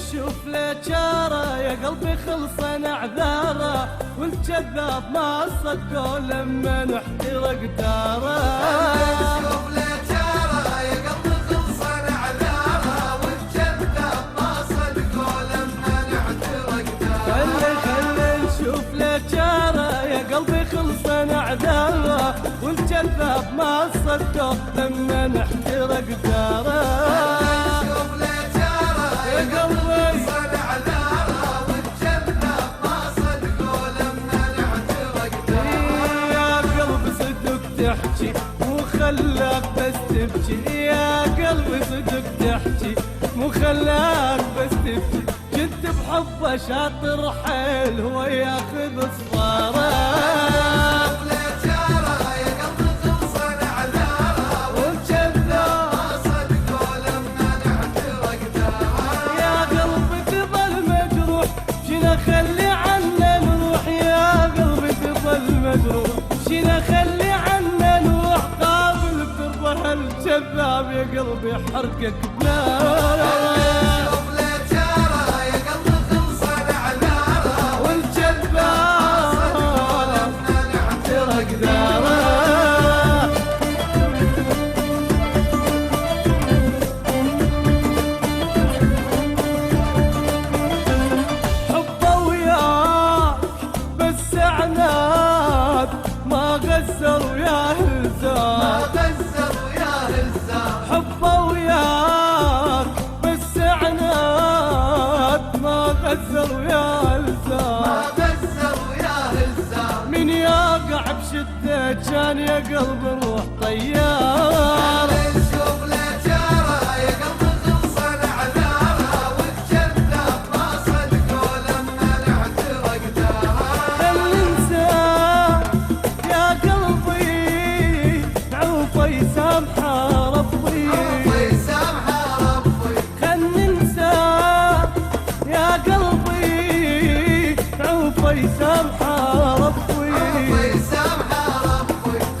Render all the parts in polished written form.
نشوف له جاره يا قلبي خلصن اعذاره، والكذاب ما صدقوا لما نحترق داره. نشوف له جاره يا قلبي خلصن اعذاره، والكذاب ما صدقوا لما نحترق داره. خلي نشوف له جاره يا قلبي خلصن اعذاره، والكذاب ما صدقوا لما نحترق داره. تحكي مو خلاك بس تبكي يا قلبي، صدق تحكي مو خلاك بس تبكي، كنت بحبه شاطر حيل هو ياخذ صفاره. خلي عنا نروح يا قلبي تظل مجروح، شينا خلي عنا نروح قابل بترضى هالكذاب يا قلبي حرقك بنار. شوف له جاره يا قلبي خلصن اعذاره، والكذاب لما نحترق داره. ما غزر وياه الزاد، حبه وياك بس عناد، ما غزر وياه الزاد، من يقع بشده كان يا قلب روح طيار. نشوف له جاره يا قلبي خلصن اعذاره، والكذاب ما صدقوا لما نحترق داره. يسامحه ربي، خل ننسى يا قلبي، عوفه يسامحه ربي،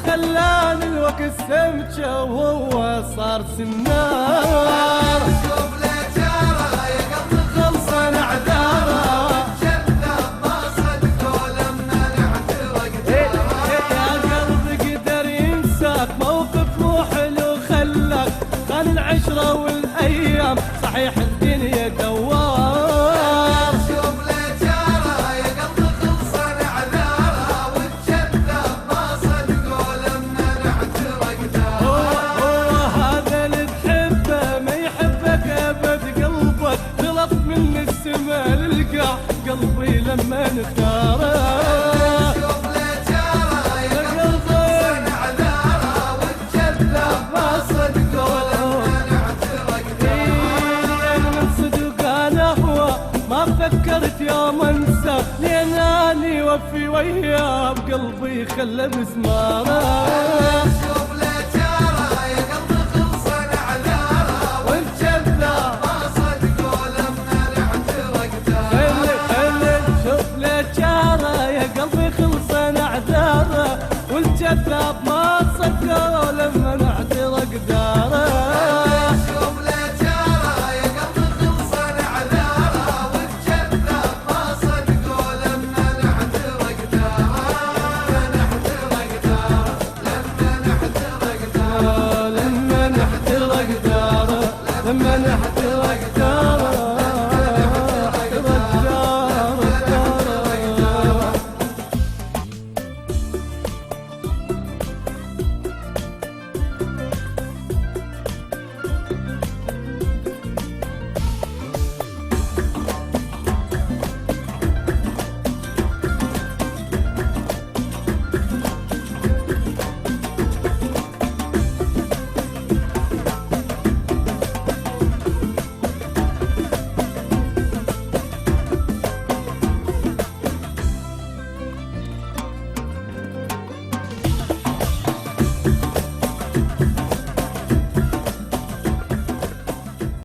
خلاني الوقت سمجه وهو صار سنار. شوف له جاره يا قلبي خلصن اعذاره، والكذاب ما صدقوا لما نحترق داره. يا قلبي قدر ينساك موقف العشرة والأيام، صحيح الدنيا دوار. شوف له جاره يا قلبي خلصن اعذاره، والكذاب ما صدقوا لما نحترق داره. هو هذا اللي تحبه ما يحبك أبد، قلبك غلط من السما للقاع قلبي لما نختاره. فكرت يوم انسى ليناني وفي وياه بقلبي خلى مسماره. شوف له جاره يا قلبي خلصن اعذاره، والكذاب ما صدقوا لما نحترق داره. خلي شوف له جاره يا قلبي خلصن اعذاره، والكذاب ما صدقوا لما نحترق داره.